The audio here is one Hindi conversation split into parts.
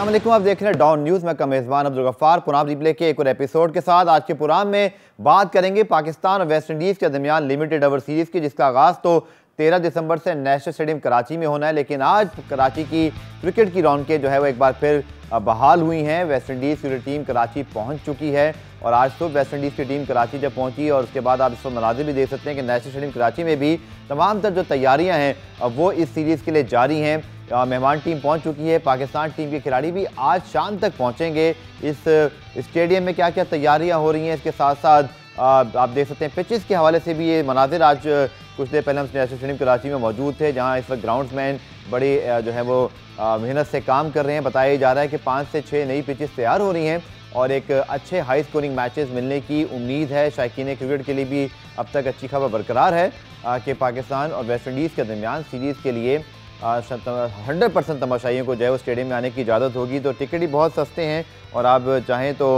अस्सलाम वालेकुम, आप देख रहे हैं डॉन न्यूज़। मैं का मेज़बान अब्दुल गफ्फार पुराब रिप्ले के एक और एपिसोड के साथ। आज के प्रोग्राम में बात करेंगे पाकिस्तान और वेस्ट इंडीज़ के दरमियान लिमिटेड ओवर सीरीज़ की, जिसका आगाज़ तो 13 दिसंबर से नेशनल स्टेडियम कराची में होना है। लेकिन आज कराची की क्रिकेट की रौनकें जो है वो एक बार फिर बहाल हुई हैं। वेस्ट इंडीज़ की टीम कराची पहुँच चुकी है और आज तो वेस्ट इंडीज़ की टीम कराची जब पहुंची और उसके बाद आप इस वक्त मनाज़िर भी देख सकते हैं कि नेशनल स्टेडियम कराची में भी तमाम तर जो तैयारियां हैं वो इस सीरीज़ के लिए जारी हैं। मेहमान टीम पहुंच चुकी है। पाकिस्तान टीम के खिलाड़ी भी आज शाम तक पहुंचेंगे। इस स्टेडियम में क्या क्या तैयारियां हो रही हैं, इसके साथ साथ आप देख सकते हैं पिचेस के हवाले से भी ये मनाजिर। आज कुछ देर पहले हम नेशनल स्टेडियम कराची में मौजूद थे, जहां इस वक्त ग्राउंड्समैन बड़ी जो है वो मेहनत से काम कर रहे हैं। बताया जा रहा है कि 5 से 6 नई पिचेस तैयार हो रही हैं और एक अच्छे हाई स्कोरिंग मैचेस मिलने की उम्मीद है। शायकीन क्रिकेट के लिए भी अब तक अच्छी खबर बरकरार है कि पाकिस्तान और वेस्ट इंडीज़ के दरमियान सीरीज़ के लिए 100% तमाशाइयों को जो है वो स्टेडियम में आने की इजाज़त होगी। तो टिकट ही बहुत सस्ते हैं और आप चाहें तो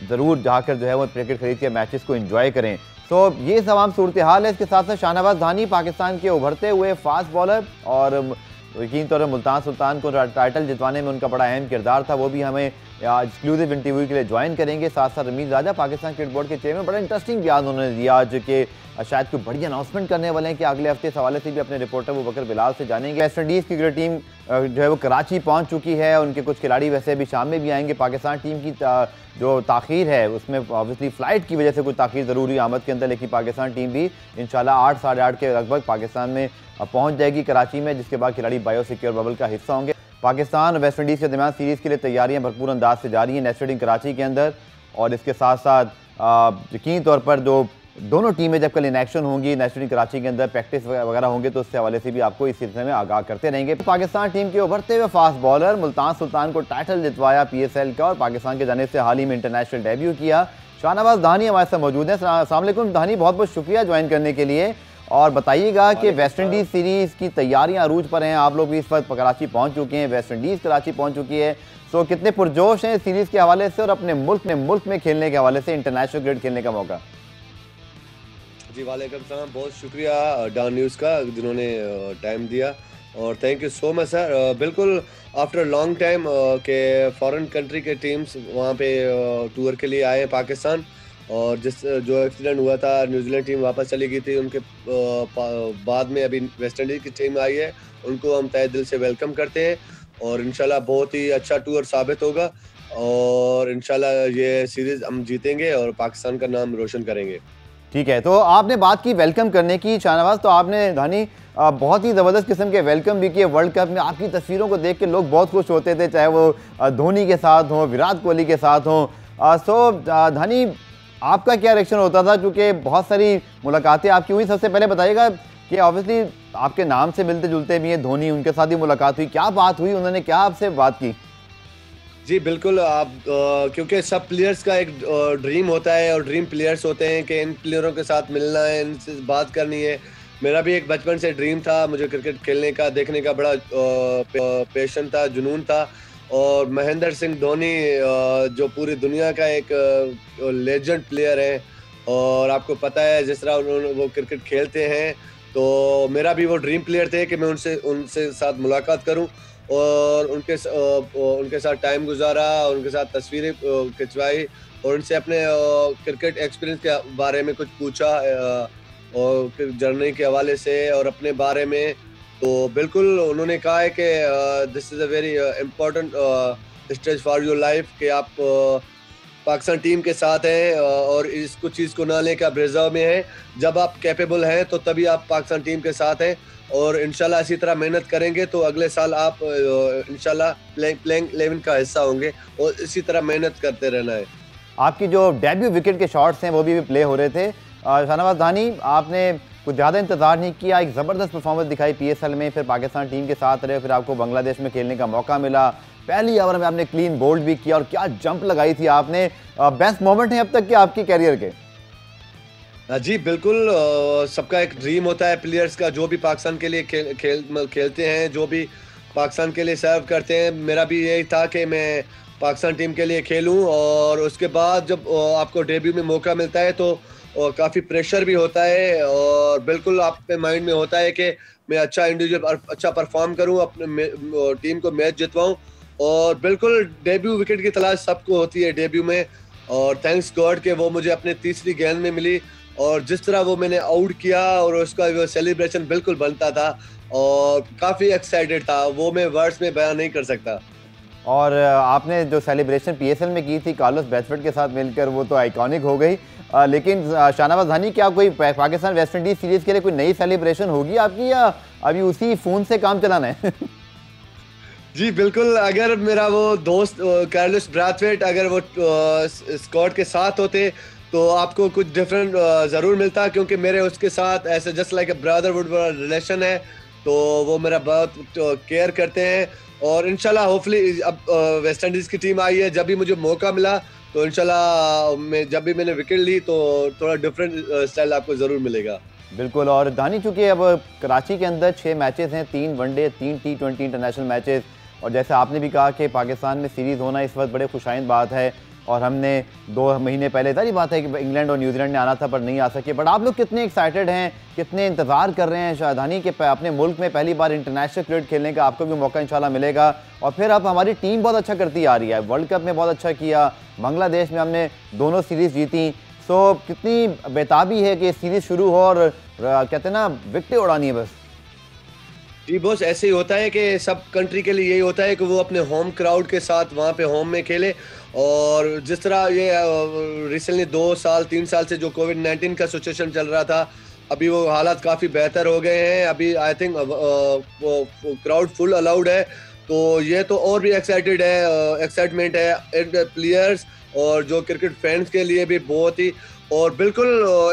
ज़रूर जाकर जो है वो क्रिकेट खरीद के मैचेस को एंजॉय करें। तो ये तमाम सूरत हाल है। इसके साथ साथ शाहनवाज धानी पाकिस्तान के उभरते हुए फास्ट बॉलर और यकीन तौर पर मुल्तान सुल्तान को टाइटल जितवाने में उनका बड़ा अहम किरदार था, वो भी हमें एक्सक्लूसिव इंटरव्यू के लिए ज्वाइन करेंगे। साथ साथ रमीज राजा पाकिस्तान क्रिकेट बोर्ड के चेयरमैन, बड़ा इंटरेस्टिंग बयान उन्होंने दिया आज के शायद कोई बड़ी अनाउंसमेंट करने वाले हैं कि अगले हफ्ते इस हवाले से भी अपने रिपोर्टर अबूबकर बिलाल से जानेंगे। वेस्ट इंडीज़ की क्रिकेट टीम जो है वो कराची पहुंच चुकी है। उनके कुछ खिलाड़ी वैसे भी शाम में भी आएंगे। पाकिस्तान टीम की जो ताख़ीर है उसमें ऑब्वियसली फ़्लाइट की वजह से कुछ ताख़ीर ज़रूरी आमद के अंदर, लेकिन पाकिस्तान टीम भी इंशाल्लाह 8 साढ़े 8 के लगभग पाकिस्तान में पहुंच जाएगी कराची में, जिसके बाद खिलाड़ी बायो सिक्योर बबल का हिस्सा होंगे। पाकिस्तान और वेस्ट इंडीज़ के दरमियान सीरीज़ के लिए तैयारियां भरपूर अंदाज से जारी हैं नेशनल स्टेडियम कराची के अंदर। और इसके साथ साथ यकीनी तौर पर जो दोनों टीमें जब कल इन एक्शन होंगी नेशनल स्टेडियम कराची के अंदर, प्रैक्टिस वगैरह होंगे, तो उससे हवाले से भी आपको इस सिलसिले में आगाह करते रहेंगे। पाकिस्तान टीम के उभरते हुए फास्ट बॉलर मुल्तान सुल्तान को टाइटल जितवाया PSL का और पाकिस्तान की जानिब से हाल ही में इंटरनेशनल डेब्यू किया। शाहनवाज धानी हमारे साथ मौजूद हैं। अस्सलाम वालेकुम धानी, बहुत बहुत शुक्रिया ज्वाइन करने के लिए। और बताइएगा कि वेस्ट इंडीज़ सीरीज़ की तैयारियां अरूज पर हैं। आप लोग भी इस वक्त कराची पहुंच चुके हैं, वेस्ट इंडीज़ कराची पहुंच चुकी है। तो कितने पुरजोश हैं सीरीज़ के हवाले से और अपने मुल्क में खेलने के हवाले से, इंटरनेशनल क्रिकेट खेलने का मौका? जी वालेकुम सलाम, बहुत शुक्रिया डॉन न्यूज़ का जिन्होंने टाइम दिया और thank you so much sir. बिल्कुल आफ्टर लॉन्ग टाइम के फॉरेन कंट्री के टीम्स वहाँ पे टूर के लिए आए हैं पाकिस्तान, और जो एक्सीडेंट हुआ था न्यूजीलैंड टीम वापस चली गई थी, उनके बाद में अभी वेस्ट इंडीज़ की टीम आई है, उनको हम तहे दिल से वेलकम करते हैं और इंशाल्लाह बहुत ही अच्छा टूर साबित होगा और इंशाल्लाह ये सीरीज़ हम जीतेंगे और पाकिस्तान का नाम रोशन करेंगे। ठीक है, तो आपने बात की वेलकम करने की शाहनवाज, तो आपने धानी बहुत ही ज़बरदस्त किस्म के वेलकम भी किए। वर्ल्ड कप में आपकी तस्वीरों को देख के लोग बहुत खुश होते थे, चाहे वो धोनी के साथ हों, विराट कोहली के साथ हों। सो धानी, आपका क्या रिएक्शन होता था, क्योंकि बहुत सारी मुलाकातें आपकी हुई। सबसे पहले बताइएगा कि ऑब्वियसली आपके नाम से मिलते जुलते भी हैं धोनी, उनके साथ ही मुलाकात हुई, क्या बात हुई, उन्होंने क्या आपसे बात की? जी बिल्कुल, आप क्योंकि सब प्लेयर्स का एक ड्रीम होता है और ड्रीम प्लेयर्स होते हैं कि इन प्लेयरों के साथ मिलना है, इनसे बात करनी है। मेरा भी एक बचपन से ड्रीम था, मुझे क्रिकेट खेलने का, देखने का बड़ा पैशन था, जुनून था। और महेंद्र सिंह धोनी जो पूरी दुनिया का एक लेजेंड प्लेयर है और आपको पता है जिस तरह उन्होंने वो क्रिकेट खेलते हैं, तो मेरा भी वो ड्रीम प्लेयर थे कि मैं उनसे साथ मुलाकात करूं और उनके साथ टाइम गुजारा, उनके साथ तस्वीरें खिंचवाई और उनसे अपने क्रिकेट एक्सपीरियंस के बारे में कुछ पूछा और जर्नी के हवाले से और अपने बारे में। तो बिल्कुल उन्होंने कहा है कि this is a very important stage for your life कि आप पाकिस्तान टीम के साथ हैं और इसको चीज़ को ना लेकर आप रिजर्व में हैं। जब आप कैपेबल हैं तो तभी आप पाकिस्तान टीम के साथ हैं और इंशाल्लाह इसी तरह मेहनत करेंगे तो अगले साल आप इंशाल्लाह प्लेइंग 11 का हिस्सा होंगे और इसी तरह मेहनत करते रहना है। आपकी जो डेब्यू विकेट के शॉट्स हैं वो भी प्ले हो रहे थे। शाहनवाज धानी, आपने कुछ ज़्यादा इंतजार नहीं किया, एक ज़बरदस्त परफॉर्मेंस दिखाई PSL में, फिर पाकिस्तान टीम के साथ रहे, फिर आपको बांग्लादेश में खेलने का मौका मिला, पहली ओवर में आपने क्लीन बोल्ड भी किया और क्या जंप लगाई थी आपने। बेस्ट मोमेंट है अब तक के आपकी कैरियर के? जी बिल्कुल, सबका एक ड्रीम होता है प्लेयर्स का, जो भी पाकिस्तान के लिए खेलते हैं, जो भी पाकिस्तान के लिए सर्व करते हैं। मेरा भी यही था कि मैं पाकिस्तान टीम के लिए खेलूं और उसके बाद जब आपको डेब्यू में मौका मिलता है तो काफ़ी प्रेशर भी होता है और बिल्कुल आपके माइंड में होता है कि मैं अच्छा इंडिविजुअल अच्छा परफॉर्म करूं, अपने टीम को मैच जितवाऊं और बिल्कुल डेब्यू विकेट की तलाश सबको होती है डेब्यू में, और थैंक्स गॉड के वो मुझे अपने तीसरी गेंद में मिली, और जिस तरह वो मैंने आउट किया और उसका वो सेलिब्रेशन बिल्कुल बनता था और काफ़ी एक्साइटेड था, वो मैं वर्ड्स में बयान नहीं कर सकता। और आपने जो सेलिब्रेशन पीएसएल में की थी कार्लोस ब्रैथवेट के साथ मिलकर, वो तो आइकॉनिक हो गई। लेकिन शाहनवाज धानी, क्या कोई पाकिस्तान वेस्ट इंडीज सीरीज के लिए कोई नई सेलिब्रेशन होगी आपकी, या अभी उसी फोन से काम चलाना है? जी बिल्कुल, अगर मेरा वो दोस्त कार्लोस ब्रैथवेट अगर वो स्क्वाड के साथ होते तो आपको कुछ डिफरेंट ज़रूर मिलता, क्योंकि मेरे उसके साथ ऐसे जस्ट लाइक अ ब्रदरहुड रिलेशन है, तो वो मेरा बहुत केयर करते हैं। और इंशाल्लाह होपफुली अब वेस्ट इंडीज़ की टीम आई है, जब भी मुझे मौका मिला तो इंशाल्लाह मैं जब भी मैंने विकेट ली तो थोड़ा डिफरेंट स्टाइल आपको ज़रूर मिलेगा। बिल्कुल। और धानी, चूंकि अब कराची के अंदर 6 मैचेस हैं, 3 वनडे 3 T20 इंटरनेशनल मैचेस, और जैसे आपने भी कहा कि पाकिस्तान में सीरीज़ होना इस वक्त बड़े खुशाइंद बात है, और हमने 2 महीने पहले सारी बात है कि इंग्लैंड और न्यूजीलैंड ने आना था पर नहीं आ सके, बट आप लोग कितने एक्साइटेड हैं, कितने इंतज़ार कर रहे हैं शाहधानी के अपने मुल्क में पहली बार इंटरनेशनल क्रिकेट खेलने का? आपको भी मौका इंशाल्लाह मिलेगा। और फिर अब हमारी टीम बहुत अच्छा करती आ रही है, वर्ल्ड कप में बहुत अच्छा किया, बांग्लादेश में हमने दोनों सीरीज़ जीती, सो कितनी बेताबी है कि सीरीज़ शुरू हो और कहते हैं ना, विकेटें उड़ानी है बस। जी बॉस, ऐसे ही होता है कि सब कंट्री के लिए यही होता है कि वो अपने होम क्राउड के साथ वहाँ पे होम में खेले। और जिस तरह ये रिसेंटली 2 साल 3 साल से जो कोविड-19 का सिचुएशन चल रहा था, अभी वो हालात काफ़ी बेहतर हो गए हैं। अभी आई थिंक वो क्राउड फुल अलाउड है, तो ये तो और भी एक्साइटमेंट है प्लेयर्स और जो क्रिकेट फैंस के लिए भी बहुत ही, और बिल्कुल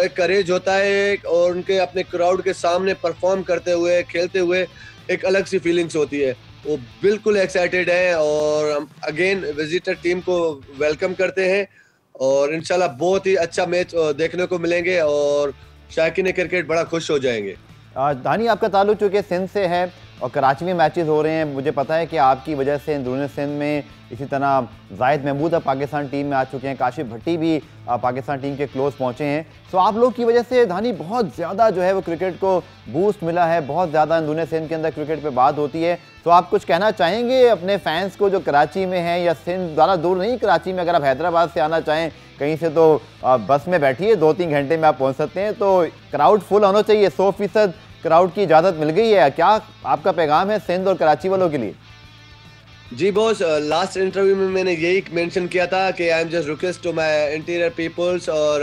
एक करेज होता है, और उनके अपने क्राउड के सामने परफॉर्म करते हुए खेलते हुए एक अलग सी फीलिंग्स होती है। वो बिल्कुल एक्साइटेड है और हम अगेन विजिटर टीम को वेलकम करते हैं, और इंशाल्लाह बहुत ही अच्छा मैच देखने को मिलेंगे और शायकीन क्रिकेट बड़ा खुश हो जाएंगे। धानी, आपका ताल्लुक चूँकि सिंध से है और कराची में मैचेस हो रहे हैं, मुझे पता है कि आपकी वजह से अंदरूनी सिंध में इसी तरह जाहिद महमूद अब पाकिस्तान टीम में आ चुके हैं, काशिफ भट्टी भी पाकिस्तान टीम के क्लोज पहुंचे हैं। सो आप लोग की वजह से धानी बहुत ज़्यादा जो है वो क्रिकेट को बूस्ट मिला है, बहुत ज़्यादा अंदरूनी सिंध के अंदर क्रिकेट पे बात होती है। तो आप कुछ कहना चाहेंगे अपने फैंस को जो कराची में हैं, या सिंध ज़्यादा दूर नहीं, कराची में अगर आप हैदराबाद से आना चाहें कहीं से तो बस में बैठिए, 2-3 घंटे में आप पहुँच सकते हैं। तो क्राउड फुल होना चाहिए, 100% क्राउड की इजाज़त मिल गई है, क्या आपका पैगाम है सिंध और कराची वालों के लिए? जी बॉस, लास्ट इंटरव्यू में मैंने यही मेंशन किया था कि I am just request to my interior peoples और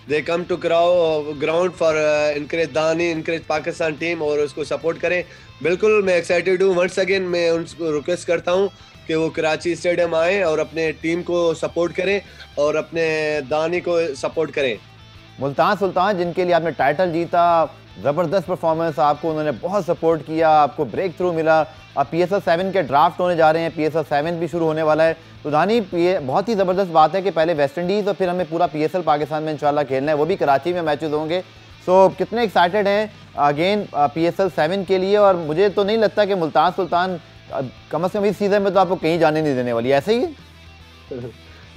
they come to ground for encourage दानी, इनकरेज पाकिस्तान टीम और उसको सपोर्ट करें। बिल्कुल मैं एक्साइटेड हूँ। वंस अगेन मैं उनको रिक्वेस्ट करता हूँ कि वो कराची स्टेडियम आएँ और अपने टीम को सपोर्ट करें और अपने दानी को सपोर्ट करें। मुल्तान सुल्तान, जिनके लिए आपने टाइटल जीता, ज़बरदस्त परफॉर्मेंस, आपको उन्होंने बहुत सपोर्ट किया, आपको ब्रेक थ्रू मिला। अब PSL 7 के ड्राफ्ट होने जा रहे हैं, PSL 7 भी शुरू होने वाला है। तो धानी, ये बहुत ही ज़बरदस्त बात है कि पहले वेस्ट इंडीज़ और फिर हमें पूरा PSL पाकिस्तान में इंशाल्लाह खेलना है, वो भी कराची में मैचेस होंगे। सो कितने एक्साइटेड हैं अगेन PSL 7 के लिए? और मुझे तो नहीं लगता कि मुल्तान सुल्तान कम से कम इस सीज़न में तो आपको कहीं जाने नहीं देने वाली, ऐसे ही?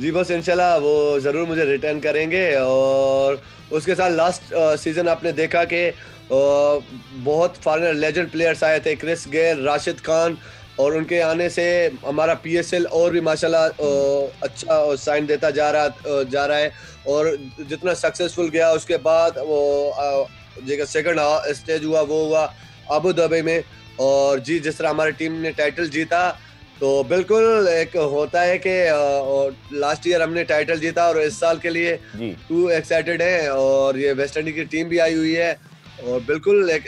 जी बस, इंशाल्लाह वो ज़रूर मुझे रिटर्न करेंगे। और उसके साथ लास्ट सीज़न आपने देखा कि बहुत फॉरेनर लेजेंड प्लेयर्स आए थे, क्रिस गेल, राशिद खान, और उनके आने से हमारा PSL और भी माशाल्लाह अच्छा साइन देता जा रहा है। और जितना सक्सेसफुल गया उसके बाद वो जो सेकंड स्टेज वो हुआ अबू धाबी में। और जी जिस तरह हमारी टीम ने टाइटल जीता, तो बिल्कुल एक होता है कि लास्ट ईयर हमने टाइटल जीता और इस साल के लिए टू एक्साइटेड है। और ये वेस्ट इंडीज की टीम भी आई हुई है, और बिल्कुल एक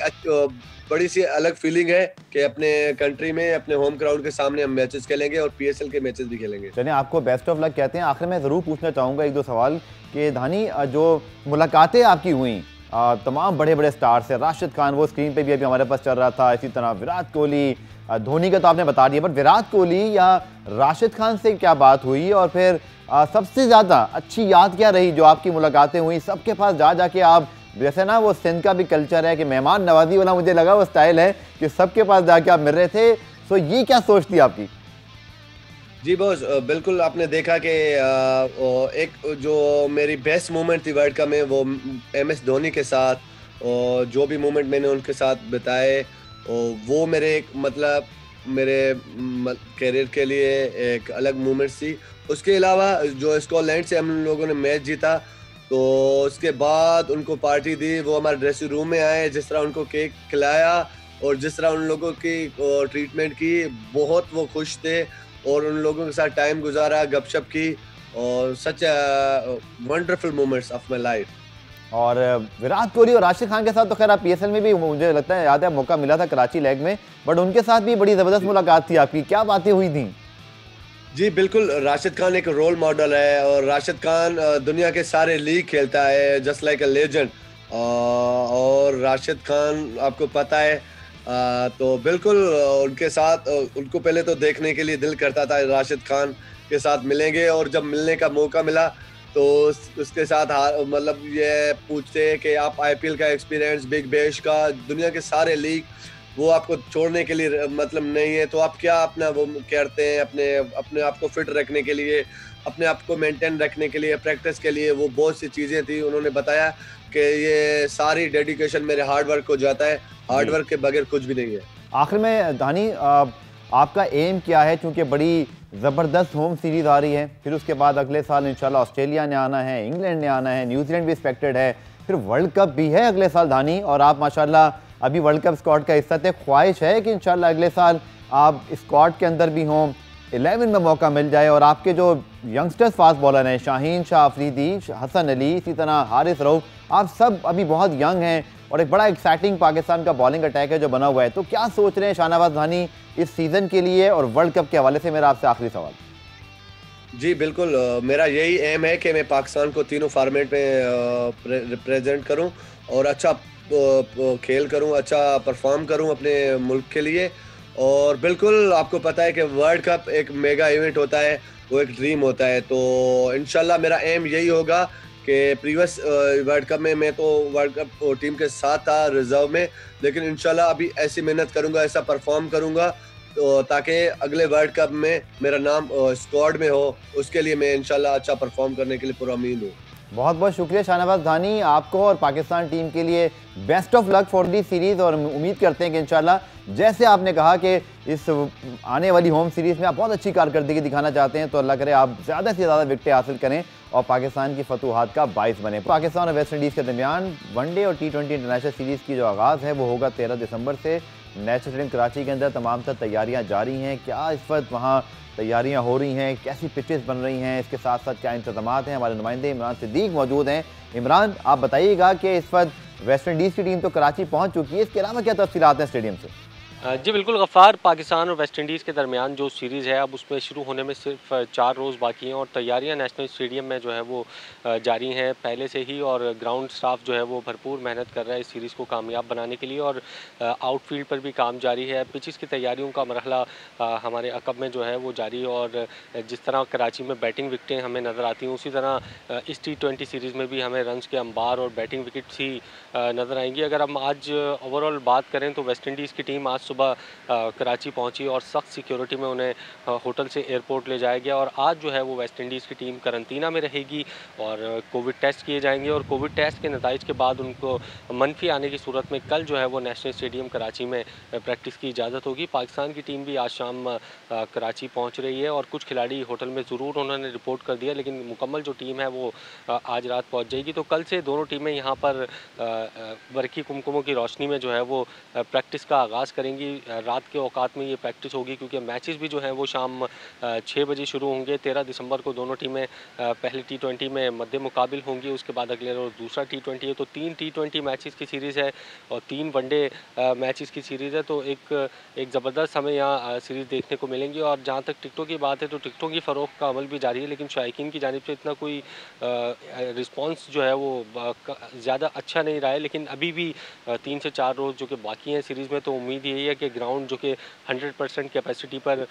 बड़ी सी अलग फीलिंग है कि अपने कंट्री में अपने होम ग्राउंड के सामने हम मैचेस खेलेंगे और PSL के मैचेस भी खेलेंगे। चलिए, आपको बेस्ट ऑफ लक कहते हैं। आखिर में ज़रूर पूछना चाहूँगा 1-2 सवाल कि धानी, जो मुलाकातें आपकी हुई तमाम बड़े बड़े स्टार से, राशिद खान वो स्क्रीन पे भी अभी हमारे पास चल रहा था, इसी तरह विराट कोहली, धोनी का तो आपने बता दिया, बट विराट कोहली या राशिद खान से क्या बात हुई? और फिर सबसे ज़्यादा अच्छी याद क्या रही जो आपकी मुलाकातें हुई? सबके पास जा जाके आप, जैसे ना वो सिंध का भी कल्चर है कि मेहमान नवाजी वाला मुझे लगा वो स्टाइल है कि सबके पास जाके आप मिल रहे थे, सो ये क्या सोच थी आपकी? जी बॉस, बिल्कुल आपने देखा कि एक जो मेरी बेस्ट मोमेंट थी वर्ल्ड कप में वो MS धोनी के साथ, और जो भी मोमेंट मैंने उनके साथ बिताए वो मेरे मतलब मेरे करियर के लिए एक अलग मोमेंट्स थी। उसके अलावा जो स्कॉटलैंड से हम लोगों ने मैच जीता, तो उसके बाद उनको पार्टी दी, वो हमारे ड्रेसिंग रूम में आए, जिस तरह उनको केक खिलाया और जिस तरह उन लोगों की ट्रीटमेंट की, बहुत वो खुश थे और उन लोगों के साथ टाइम गुजारा, गपशप की और such wonderful moments of my life. और विराट कोहली और राशिद खान के साथ तो खैर आप पीएसएल में भी, मुझे लगता है याद है, मौका मिला था कराची लेग में, बट उनके साथ भी बड़ी ज़बरदस्त मुलाकात थी आपकी, क्या बातें हुई थी? जी बिल्कुल, राशिद खान एक रोल मॉडल है और राशिद खान दुनिया के सारे लीग खेलता है, जस्ट लाइक अ लेजेंड। और राशिद खान आपको पता है, तो बिल्कुल उनके साथ उनको पहले तो देखने के लिए दिल करता था, राशिद खान के साथ मिलेंगे, और जब मिलने का मौका मिला तो उसके साथ मतलब ये पूछते हैं कि आप आईपीएल का एक्सपीरियंस, बिग बैश का, दुनिया के सारे लीग वो आपको छोड़ने के लिए मतलब नहीं है, तो आप क्या अपना वो करते हैं अपने आप को फिट रखने के लिए, अपने आप को मेंटेन रखने के लिए, प्रैक्टिस के लिए, वो बहुत सी चीज़ें थी। उन्होंने बताया कि ये सारी डेडिकेशन मेरे हार्ड वर्क को जाता है, हार्ड वर्क के बगैर कुछ भी नहीं है। आखिर में धानी, आपका एम क्या है, क्योंकि बड़ी ज़बरदस्त होम सीरीज़ आ रही है, फिर उसके बाद अगले साल इंशाल्लाह ऑस्ट्रेलिया ने आना है, इंग्लैंड ने आना है, न्यूजीलैंड भी एक्सपेक्टेड है, फिर वर्ल्ड कप भी है अगले साल धानी, और आप माशाल्लाह अभी वर्ल्ड कप स्क्वाड का हिस्सा थे। ख्वाहिश है कि इंशाल्लाह अगले साल आप स्क्वाड के अंदर भी हों, 11 में मौका मिल जाए, और आपके जो यंगस्टर्स फास्ट बॉलर हैं, शाहीन शाह अफरीदी, हसन अली, इसी तरह हारिस रऊफ, आप सब अभी बहुत यंग हैं और एक बड़ा एक्साइटिंग पाकिस्तान का बॉलिंग अटैक है जो बना हुआ है, तो क्या सोच रहे हैं शाहनवाज धानी इस सीज़न के लिए और वर्ल्ड कप के हवाले से? मेरा आपसे आखिरी सवाल। जी बिल्कुल, मेरा यही एम है कि मैं पाकिस्तान को तीनों फॉर्मेट में रिप्रेजेंट करूं और अच्छा खेल करूं, अच्छा परफॉर्म करूं अपने मुल्क के लिए। और बिल्कुल आपको पता है कि वर्ल्ड कप एक मेगा इवेंट होता है, वो एक ड्रीम होता है, तो इंशाल्लाह मेरा एम यही होगा कि प्रीवियस वर्ल्ड कप में मैं तो वर्ल्ड कप टीम के साथ था रिजर्व में, लेकिन इंशाल्लाह अभी ऐसी मेहनत करूंगा, ऐसा परफॉर्म करूंगा, तो ताकि अगले वर्ल्ड कप में मेरा नाम स्क्वाड में हो, उसके लिए मैं इंशाल्लाह अच्छा परफॉर्म करने के लिए पूरा उम्मीद हूँ। बहुत बहुत शुक्रिया शाहनवाज धानी, आपको और पाकिस्तान टीम के लिए best of luck for the series, और उम्मीद करते हैं कि इंशाल्लाह जैसे आपने कहा कि इस आने वाली होम सीरीज़ में आप बहुत अच्छी कारकर्दगी दिखाना चाहते हैं, तो अल्लाह करे आप ज़्यादा से ज़्यादा विकेटें हासिल करें और पाकिस्तान की फतूहात का बाइस बने। पाकिस्तान और वेस्ट इंडीज़ के दरमियान वनडे और T20 इंटरनेशनल सीरीज़ की जो आगाज़ है वो होगा 13 दिसंबर से। नेशनल स्टेडियम कराची के अंदर तमाम तर तैयारियाँ जारी हैं। क्या इस वक्त वहाँ तैयारियां हो रही हैं, कैसी पिचेस बन रही हैं, इसके साथ साथ क्या इंतजामात हैं? हमारे नुमाइंदे इमरान सिद्दीक मौजूद हैं। इमरान, आप बताइएगा कि इस वक्त वेस्ट इंडीज़ की टीम तो कराची पहुंच चुकी है, इसके अलावा क्या तफसीलात हैं स्टेडियम से? जी बिल्कुल गफ़ार, पाकिस्तान और वेस्ट इंडीज़ के दरमियान जो सीरीज़ है अब उसमें शुरू होने में सिर्फ 4 रोज़ बाकी हैं और तैयारियां नेशनल स्टेडियम में जो है वो जारी हैं पहले से ही, और ग्राउंड स्टाफ जो है वो भरपूर मेहनत कर रहा है इस सीरीज़ को कामयाब बनाने के लिए, और आउटफील्ड पर भी काम जारी है। पिचेस की तैयारियों का मरहला हमारे अकब में जो है वो जारी, और जिस तरह कराची में बैटिंग विकटें हमें नज़र आती हैं उसी तरह इस T20 सीरीज़ में भी हमें रन्स के अंबार और बैटिंग विकेट्स ही नज़र आएंगी। अगर हम आज ओवरऑल बात करें तो वेस्ट इंडीज़ की टीम आज सुबह कराची पहुंची और सख्त सिक्योरिटी में उन्हें होटल से एयरपोर्ट ले जाया गया, और आज जो है वो वेस्ट इंडीज़ की टीम करंतना में रहेगी और कोविड टेस्ट किए जाएंगे, और कोविड टेस्ट के नताइज के बाद उनको मनफी आने की सूरत में कल जो है वो नेशनल स्टेडियम कराची में प्रैक्टिस की इजाज़त होगी। पाकिस्तान की टीम भी आज शाम कराची पहुँच रही है और कुछ खिलाड़ी होटल में ज़रूर उन्होंने रिपोर्ट कर दिया, लेकिन मुकम्मल जो टीम है वो आज रात पहुँच जाएगी। तो कल से दोनों टीमें यहाँ पर बरकी कुमकुमों की रोशनी में जो है वो प्रैक्टिस का आगाज़ करेंगी। रात के औकात में ये प्रैक्टिस होगी क्योंकि मैचेस भी जो हैं वो शाम 6 बजे शुरू होंगे। 13 दिसंबर को दोनों टीमें पहले T20 में मद्दे मुकाबिल होंगी, उसके बाद अगले रोज़ दूसरा T20 है, तो 3 T20 मैचेस की सीरीज़ है और 3 वनडे मैचेस की सीरीज़ है, तो एक ज़बरदस्त हमें यहाँ सीरीज़ देखने को मिलेंगी। और जहाँ तक टिकटों की बात है तो टिकटों की फ़रोख्त का अमल भी जारी है, लेकिन शायकीन की जानिब से इतना कोई रिस्पॉन्स जो है वो ज़्यादा अच्छा नहीं रहा है, लेकिन अभी भी 3 से 4 रोज़ जो कि बाकी हैं सीरीज़ में, तो उम्मीद यही है कि ग्राउंड जो कि 100% कैपेसिटी पर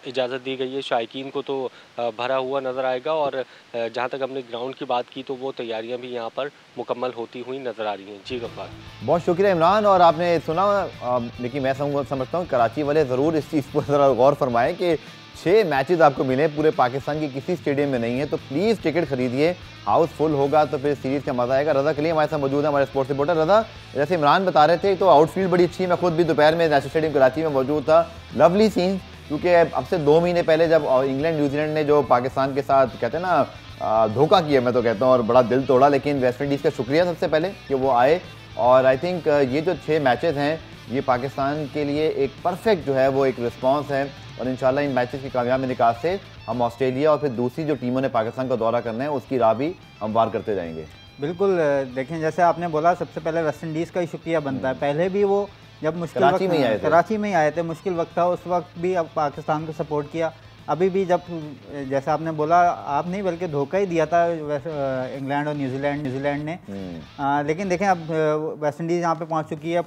इजाज़त दी गई है शायकीन को, तो भरा हुआ नज़र आएगा। और जहाँ तक हमने ग्राउंड की बात की तो वो तैयारियां भी यहाँ पर मुकम्मल होती हुई नज़र आ रही हैं। जी गफ़ार, बहुत शुक्रिया इमरान। और आपने सुना, लेकिन मैं समझता हूँ कराची वाले ज़रूर इस चीज़ पर ज़रा गौर फरमाएँ कि 6 मैचेस आपको मिले पूरे पाकिस्तान के किसी स्टेडियम में नहीं है, तो प्लीज़ टिकट खरीदिए। हाउस फुल होगा तो फिर सीरीज़ का मज़ा आएगा। रज़ा कलीम हमारे साथ मौजूद है, हमारे स्पोर्ट्स रिपोर्टर। रज़ा, जैसे इमरान बता रहे थे तो आउटफील्ड बड़ी अच्छी है। मैं खुद भी दोपहर में नेशनल स्टेडियम कराची में मौजूद था। लवली सीन, क्योंकि अब से 2 महीने पहले जब इंग्लैंड न्यूजीलैंड ने जो पाकिस्तान के साथ कहते हैं ना धोखा किया, मैं तो कहता हूँ, और बड़ा दिल तोड़ा, लेकिन वेस्ट इंडीज़ का शुक्रिया सबसे पहले कि वो आए। और आई थिंक ये जो 6 मैचेस हैं ये पाकिस्तान के लिए एक परफेक्ट जो है वो एक रिस्पांस है, और इंशाल्लाह इन मैचेस की कामयाब निकास से हम ऑस्ट्रेलिया और फिर दूसरी जो टीमों ने पाकिस्तान का दौरा करना है उसकी राह भी हमवार करते जाएंगे। बिल्कुल, देखें जैसे आपने बोला सबसे पहले वेस्ट इंडीज़ का ही शुक्रिया बनता है। पहले भी वो जब मुश्किल कराची में ही आए थे, मुश्किल वक्त था, उस वक्त भी अब पाकिस्तान को सपोर्ट किया। अभी भी जब जैसा आपने बोला, आप नहीं बल्कि धोखा ही दिया था इंग्लैंड और न्यूजीलैंड ने। लेकिन देखें अब वेस्ट इंडीज़ यहाँ पे पहुँच चुकी है।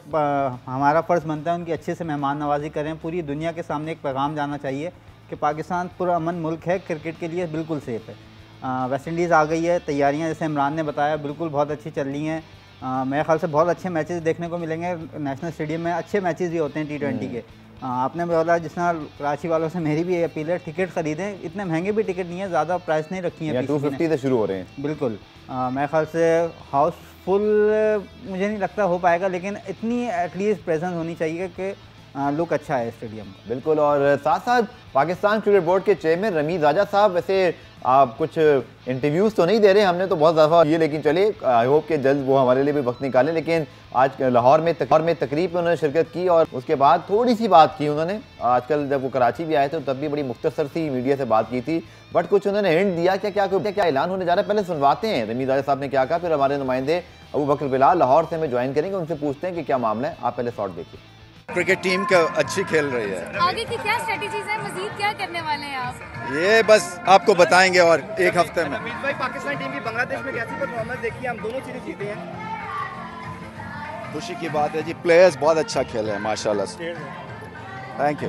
हमारा फ़र्ज़ बनता है उनकी अच्छे से मेहमान नवाजी करें। पूरी दुनिया के सामने एक पैगाम जाना चाहिए कि पाकिस्तान पुरअमन मुल्क है, क्रिकेट के लिए बिल्कुल सेफ़ है। वेस्ट इंडीज़ आ गई है, तैयारियाँ जैसे इमरान ने बताया बिल्कुल बहुत अच्छी चल रही हैं। मेरे ख्याल से बहुत अच्छे मैचेस देखने को मिलेंगे नेशनल स्टेडियम में। अच्छे मैचेस भी होते हैं T20 के। आपने बोला जिस तरह कराची वालों से मेरी भी अपील है, टिकट ख़रीदें। इतने महंगे भी टिकट नहीं है, ज़्यादा प्राइस नहीं रखी है, 250 से शुरू हो रहे हैं। बिल्कुल, मेरे ख्याल से हाउसफुल मुझे नहीं लगता हो पाएगा, लेकिन इतनी एटलीस्ट प्रेजेंस होनी चाहिए कि लुक अच्छा है स्टेडियम का। बिल्कुल, और साथ साथ पाकिस्तान क्रिकेट बोर्ड के चेयरमैन रमीज़ राजा साहब, वैसे आप कुछ इंटरव्यूज़ तो नहीं दे रहे, हमने तो बहुत दफ़ा ये, लेकिन चलिए आई होप कि जल्द वो हमारे लिए भी वक्त निकालें। लेकिन आज लाहौर में तकरीब में उन्होंने शिरकत की और उसके बाद थोड़ी सी बात की उन्होंने। आजकल जब वो कराची भी आए थे तब भी बड़ी मुख्तसर सी मीडिया से बात की थी, बट कुछ उन्होंने हिंट दिया क्या ऐलान होने जा रहा है। पहले सुनवाते हैं रमीज़ राजा साहब ने क्या कहा, फिर हमारे नुमाइंदे अबू बकर बिलाल लाहौर से हमें ज्वाइन करेंगे, उनसे पूछते हैं कि क्या मामला है। आप पहले शॉट देखिए। क्रिकेट टीम का अच्छी खेल रही है। आगे की क्या स्ट्रेटजीज है, मजीद क्या करने वाले हैं आप? ये बस आपको बताएंगे और एक हफ्ते में। भाई, पाकिस्तान टीम की बांग्लादेश में कैसी परफॉर्मेंस देखी, हम दोनों सीरीज जीते हैं। खुशी की बात है जी, प्लेयर्स बहुत अच्छा खेले हैं माशाल्लाह। Thank you.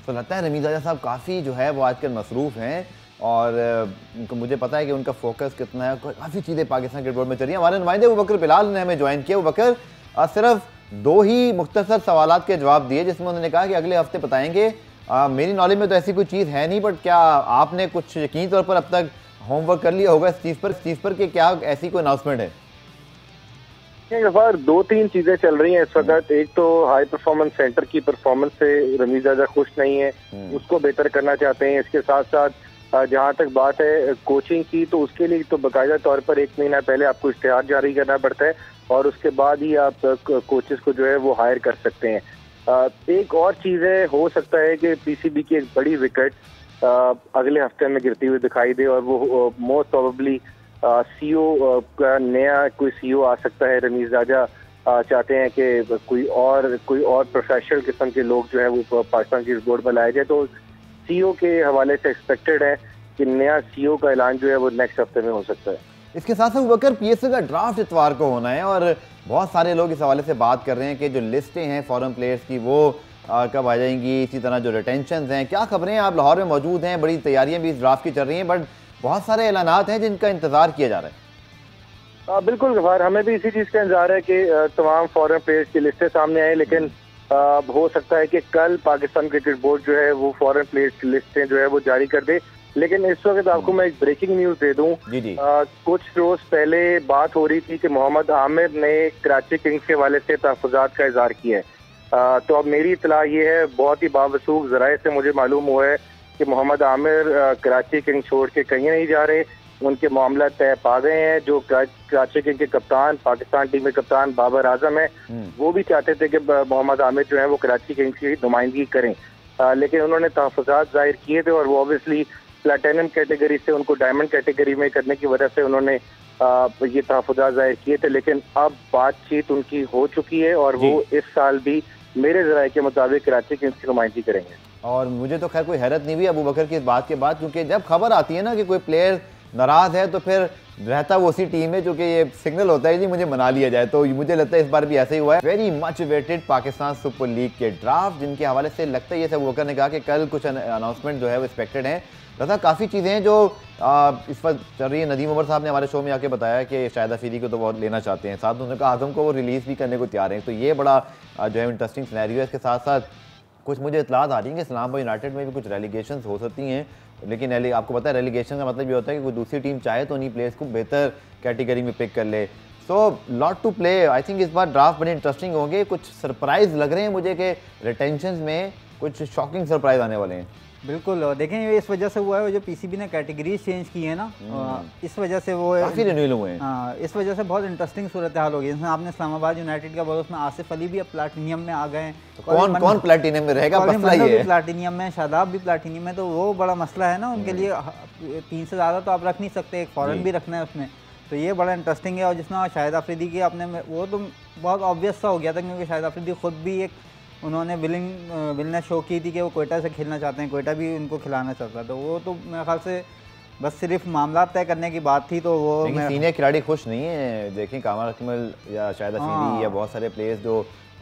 तो लगता है रमीज़ राजा साहब काफ़ी जो है वो आजकल मसरूफ़ हैं, और मुझे पता है कि उनका फोकस कितना है। काफ़ी चीज़ें पाकिस्तान क्रिकेट बोर्ड में चल रही हैं। हमारे नुमाइंदे अबू बकर बिलाल ने हमें ज्वाइन किया। अबू बकर, सिर्फ 2 ही मुख्तसर सवालात के जवाब दिए, जिसमें उन्होंने कहा कि अगले हफ्ते बताएंगे। मेरी नॉलेज में तो ऐसी कोई चीज़ है नहीं, बट क्या आपने कुछ यकीनी तौर पर अब तक होमवर्क कर लिया होगा इस चीज़ पर कि क्या ऐसी कोई अनाउंसमेंट है? गफार, 2-3 चीजें चल रही हैं इस वक्त। एक तो हाई परफॉर्मेंस सेंटर की परफॉर्मेंस से रमीज़ राजा खुश नहीं है, उसको बेहतर करना चाहते हैं। इसके साथ साथ जहाँ तक बात है कोचिंग की, तो उसके लिए तो बाकायदा तौर पर 1 महीना पहले आपको इश्तिहार जारी करना पड़ता है और उसके बाद ही आप कोचेस को जो है वो हायर कर सकते हैं। एक और चीज़ है, हो सकता है कि पीसीबी की एक बड़ी विकेट अगले हफ्ते में गिरती हुई दिखाई दे और वो मोस्ट प्रोबेबली सीईओ का नया कोई सीईओ आ सकता है। रमीज़ राजा चाहते हैं कि कोई और प्रोफेशनल किस्म के लोग जो है वो पाकिस्तान क्रिकेट बोर्ड में लाए जाए, तो सीईओ के हवाले से एक्सपेक्टेड है कि नया सीईओ का ऐलान जो है वो नेक्स्ट हफ्ते में हो सकता है। इसके साथ साथ बकर पीएसएल का ड्राफ्ट इतवार को होना है, और बहुत सारे लोग इस हवाले से बात कर रहे हैं कि जो लिस्टें हैं फॉरेन प्लेयर्स की वो कब आ जाएंगी। इसी तरह जो रिटेंशन हैं, क्या खबरें हैं? आप लाहौर में मौजूद हैं, बड़ी तैयारियां भी इस ड्राफ्ट की चल रही हैं, बट बहुत सारे ऐलानात हैं जिनका इंतजार किया जा रहा है। बिल्कुल गफार, हमें भी इसी चीज़ का इंतजार है कि तमाम फॉरेन प्लेयर्स की लिस्टें सामने आए, लेकिन हो सकता है कि कल पाकिस्तान क्रिकेट बोर्ड जो है वो फॉरेन प्लेयर्स की लिस्टें जो है वो जारी कर दे। लेकिन इस वक्त आपको मैं एक ब्रेकिंग न्यूज़ दे दूं। कुछ रोज पहले बात हो रही थी कि मोहम्मद आमिर ने कराची किंग्स के हवाले से तहफ़्फ़ुज़ात का इज़हार किया है। तो अब मेरी इत्तला ये है, बहुत ही बावसूख ज़राए से मुझे मालूम हुआ है कि मोहम्मद आमिर कराची किंग्स छोड़ के कहीं नहीं जा रहे। उनके मामला तय पा गए हैं। जो कराची किंग्स के कप्तान, पाकिस्तान टीम के कप्तान बाबर आजम है, वो भी चाहते थे कि मोहम्मद आमिर जो है वो कराची किंग्स की नुमाइंदगी करें, लेकिन उन्होंने तहफ़्फ़ुज़ात ज़ाहिर किए थे और वो ऑब्वियसली प्लैटिनम कैटेगरी से उनको डायमंड कैटेगरी में करने की वजह से उन्होंने ये तहफ़्फ़ुज़ात ज़ाहिर किए थे। लेकिन अब बातचीत उनकी हो चुकी है और वो इस साल भी मेरे ज़राए के मुताबिक कराची किंग्स की नुमाइंदगी करेंगे। और मुझे तो खैर कोई हैरत नहीं हुई अबू बकर की इस बात के बाद, क्योंकि जब खबर आती है ना कि कोई प्लेयर नाराज़ है तो फिर रहता वो उसी टीम में, जो कि ये सिग्नल होता है जी मुझे मना लिया जाए। तो मुझे लगता है इस बार भी ऐसे ही हुआ है। Very much waited Pakistan super league के ड्राफ्ट, जिनके हवाले से लगता है ये सब वकर ने कहा कि कल कुछ अनाउंसमेंट जो है वो एक्सपेक्टेड है। रज़ा, काफ़ी चीज़ें हैं जो इस वक्त चल रही है। नदीम उमर साहब ने हमारे शो में आके बताया कि शाहिद अफरीदी को तो वो लेना चाहते हैं, साथ उन्होंने कहा आजम को वो रिलीज़ भी करने को तैयार हैं। तो ये बड़ा जो है इंटरेस्टिंग सिनेरियो है। इसके साथ साथ कुछ मुझे इतलात आ रही है कि इस्लामाबाद यूनाइटेड में भी कुछ रेलीगेशंस हो सकती हैं, लेकिन आपको पता है रेलीगेशन का मतलब ये होता है कि कोई दूसरी टीम चाहे तो उन्हीं प्लेयर्स को बेहतर कैटेगरी में पिक कर ले। So lot to play. I think इस बार ड्राफ्ट बड़े इंटरेस्टिंग होंगे, कुछ सरप्राइज लग रहे हैं मुझे कि रिटेंशन में कुछ शॉकिंग सरप्राइज आने वाले हैं। बिल्कुल, देखें ये इस वजह से हुआ है, वो जो पीसीबी ने कैटेगरीज चेंज की है ना, इस वजह से वो काफ़ी रिन्यूअल हुए हैं। हाँ, इस वजह से बहुत इंटरेस्टिंग सूरत हाल हो गई। इसमें आपने इस्लामाबाद यूनाइटेड का बोला, उसमें आसिफ अली भी अब प्लाटिनियम में आ गए हैं। तो कौन प्लाटिनियम में रहेगा, मसला ये है। प्लाटिनियम में, शादाब भी प्लाटिनियम में, तो वो बड़ा मसला है ना उनके लिए। 3 से ज़्यादा तो आप रख नहीं सकते, एक फॉरन भी रखना है उसमें, तो ये बड़ा इंटरेस्टिंग है। और जिसमें शाहिद अफरीदी की अपने वो तो बहुत ऑब्वियस सा हो गया था, क्योंकि शाहिद अफरीदी खुद भी एक उन्होंने विलनेस शो की थी कि वो कोयटा से खेलना चाहते हैं, कोयटा भी उनको खिलाना चाहता, तो वो तो मेरे ख्याल से बस सिर्फ मामला तय करने की बात थी। तो वो सीनियर खिलाड़ी खुश नहीं है। देखें कामर अकमल या शाहिद अफरीदी या बहुत सारे प्लेयर्स जो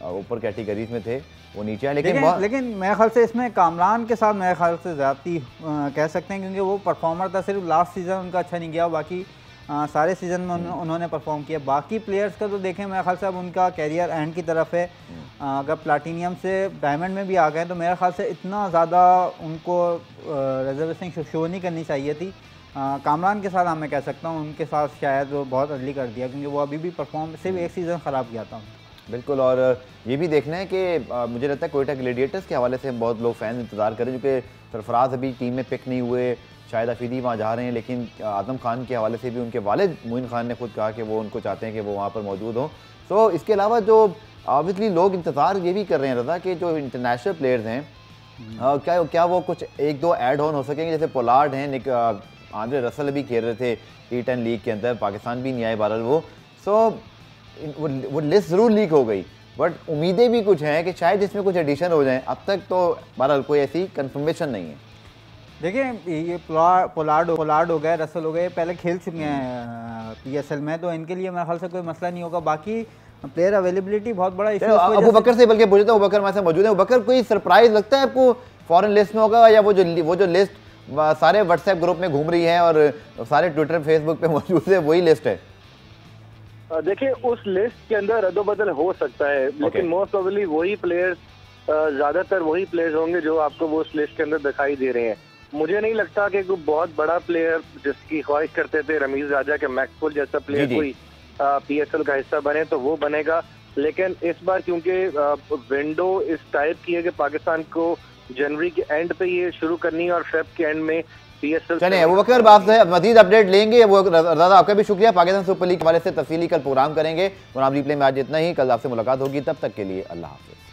ऊपर कैटेगरीज में थे वो नीचे हैं, लेकिन मेरे ख्याल से इसमें कामरान के साथ मेरे ख्याल से ज़्यादती कह सकते हैं, क्योंकि वो परफॉर्मर था। सिर्फ लास्ट सीज़न उनका अच्छा नहीं गया, बाकी सारे सीज़न में उन्होंने परफॉर्म किया। बाकी प्लेयर्स का तो देखें मेरे ख्याल से अब उनका कैरियर एंड की तरफ है। अगर प्लाटिनियम से डायमंड में भी आ गए तो मेरे ख्याल से इतना ज़्यादा उनको रिजर्वेशन शो नहीं करनी चाहिए थी। कामरान के साथ मैं कह सकता हूँ उनके साथ शायद वो बहुत अर्ली कर दिया, क्योंकि वो अभी भी परफॉर्म सिर्फ एक सीज़न ख़राब किया था। बिल्कुल, और ये भी देखना है कि मुझे लगता है कोयटा ग्लेडिएटर्स के हवाले से बहुत लोग फैन इंतज़ार करें, क्योंकि सरफराज अभी टीम में पिक नहीं हुए, शायद अफरीदी वहाँ जा रहे हैं, लेकिन आदम खान के हवाले से भी उनके वालिद मोइन खान ने खुद कहा कि वो उनको चाहते हैं कि वो वहाँ पर मौजूद हों। सो इसके अलावा जो ऑब्वियसली लोग इंतज़ार ये भी कर रहे हैं रज़ा कि जो इंटरनेशनल प्लेयर्स हैं क्या वो कुछ 1-2 ऐड ऑन हो सकेंगे, जैसे पोलार्ड हैं, आंद्रे रसल भी खेल रहे थे T10 लीग के अंदर, पाकिस्तान भी नहीं आए बहरहाल वो। सो वो लिस्ट ज़रूर लीक हो गई, बट उम्मीदें भी कुछ हैं कि शायद इसमें कुछ एडिशन हो जाए। अब तक तो बहरहाल कोई ऐसी कंफर्मेशन नहीं है। देखिए ये पोलार्ड हो गए, रसल हो गए, पहले खेल चुके हैं PSL में, तो इनके लिए मेरे ख्याल से कोई मसला नहीं होगा। बाकी प्लेयर अवेलेबिलिटी बहुत बड़ा इशू है। अबू बकर से बल्कि पूछे तो अबू बकर हमारे साथ मौजूद है। अबू बकर, कोई सरप्राइज लगता है आपको फॉरेन लिस्ट में होगा, या वो जो लिस्ट सारे व्हाट्सएप ग्रुप में घूम रही है और सारे ट्विटर फेसबुक पे मौजूद है, वही लिस्ट है? देखिए उस लिस्ट के अंदर रद्दोबदल हो सकता है, लेकिन मोस्ट प्रोबेबली वही प्लेयर्स, ज्यादातर वही प्लेयर्स होंगे जो आपको वो उस लिस्ट के अंदर दिखाई दे रहे हैं। मुझे नहीं लगता कि कोई बहुत बड़ा प्लेयर जिसकी ख्वाहिश करते थे रमीज राजा के मैक्सवेल जैसा प्लेयर कोई PSL का हिस्सा बने तो वो बनेगा, लेकिन इस बार क्योंकि विंडो इस टाइप की है कि पाकिस्तान को जनवरी के एंड पे ये शुरू करनी है और फेब के एंड में PSL। चलिए अबू बकर, आपसे मजीद अपडेट लेंगे। वो दादा आपका भी शुक्रिया। पाकिस्तान सुपर लीग के हवाले से तफसीली कल प्रोग्राम करेंगे। प्रोग्राम रिप्ले में आज इतना ही, कल आपसे मुलाकात होगी, तब तक के लिए अल्लाह हाफिज़।